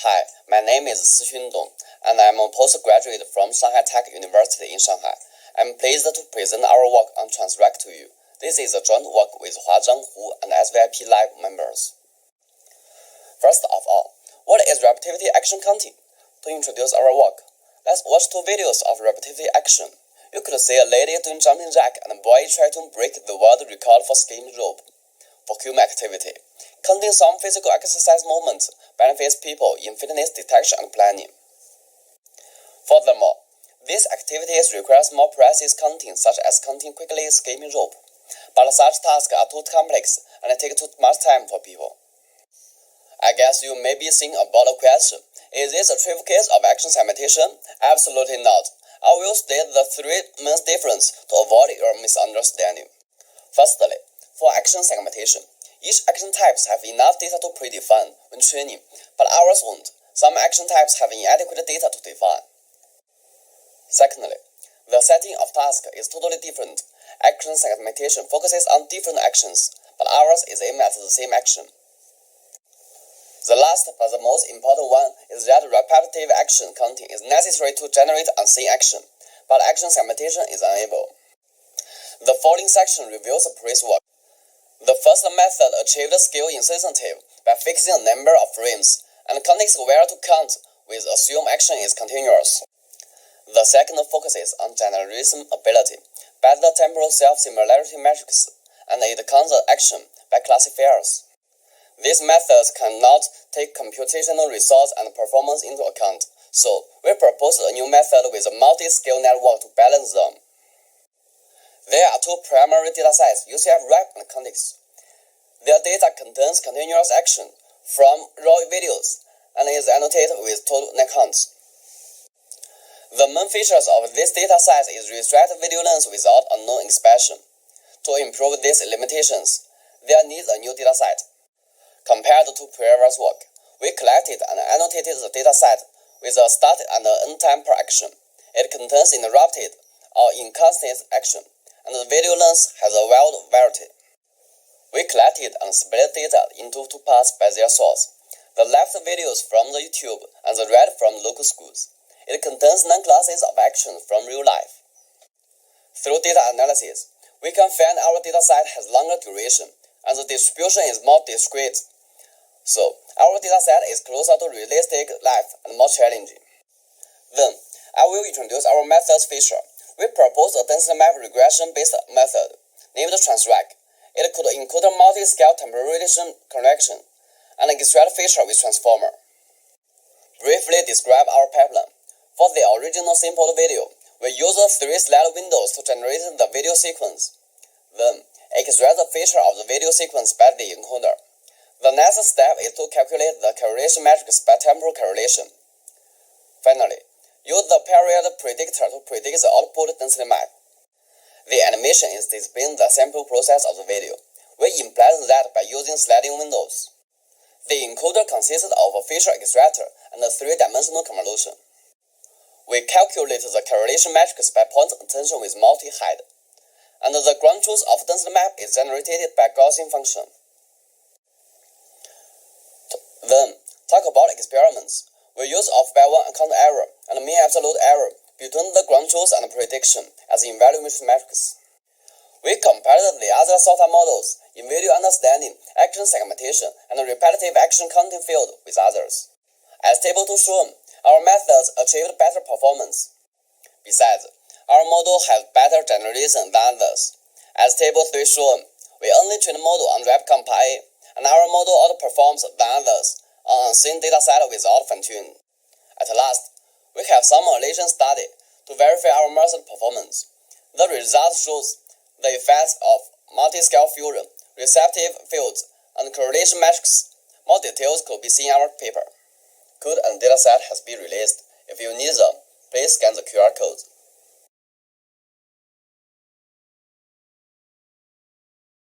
Hi, my name is Sixun Dong, and I'm a postgraduate from Shanghai Tech University in Shanghai. I'm pleased to present our work on TransRAC to you. This is a joint work with Huazhang Hu and CVPR Lab members. First of all, what is repetitivity action counting? To introduce our work, let's watch two videos of repetitivity action. You could see a lady doing jumping jack and a boy trying to break the world record for skiing rope. For human activity, counting some physical exercise movements benefits people in fitness detection and planning. Furthermore, these activities require more precise counting, such as counting quickly skipping rope, but such tasks are too complex and take too much time for people. I guess you may be thinking about a question: is this a trivial case of action segmentation? Absolutely not. I will state the three main differences to avoid your misunderstanding. Firstly, for action segmentation, each action types have enough data to predefine when training, but ours won't. Some action types have inadequate data to define. Secondly, the setting of task is totally different. Action segmentation focuses on different actions, but ours is aimed at the same action. The last but the most important one is that repetitive action counting is necessary to generate unseen action, but action segmentation is unable. The following section reviews the previous work. The first method achieved skill insensitive by fixing a number of frames and context where to count with assumed action is continuous. The second focuses on generalism ability by the temporal self-similarity matrix, and it counts the action by classifiers. These methods cannot take computational results and performance into account, so we propose a new method with a multi-scale network to balance them. There are two primary datasets, UCF-RAP and context. Their data contains continuous action from raw videos and is annotated with total net counts. The main features of this dataset is restrict video length without a known expression. To improve these limitations, there needs a new dataset. Compared to previous work, we collected and annotated the dataset with a start and an end time per action. It contains interrupted or inconsistent action, and the video length has a wide variety. We collected and split data into two parts by their source. The left videos from the YouTube and the right from local schools. It contains 9 classes of action from real life. Through data analysis, we can find our dataset has longer duration, and the distribution is more discrete. So, our dataset is closer to realistic life and more challenging. Then, I will introduce our methods feature. We propose a density map regression-based method named TransRAC. It could encode a multi-scale temporization correction and extract feature with transformer. Briefly describe our pipeline. For the original simple video, we use 3 slide windows to generate the video sequence. Then, extract the feature of the video sequence by the encoder. The next step is to calculate the correlation matrix by temporal correlation. Finally, use the period predictor to predict the output density map. The animation is displaying the sample process of the video. We implement that by using sliding windows. The encoder consists of a feature extractor and a 3-dimensional convolution. We calculate the correlation matrix by point attention with multi-head, and the ground truth of density map is generated by Gaussian function. Then, talk about experiments. We use off-by-one account error and mean absolute error between the ground truth and prediction as evaluation metrics. We compared the other SOTA models in video understanding, action segmentation, and repetitive action counting field with others. As table 2 shown, our methods achieved better performance. Besides, our model has better generalism than others. As table 3 shown, we only train model on RepComp-A, and our model outperforms than others on unseen dataset without fine-tuning. At last, we have some relation study to verify our method performance. The result shows the effects of multi-scale fusion, receptive fields, and correlation metrics. More details could be seen in our paper. Code and dataset has been released. If you need them, please scan the QR code.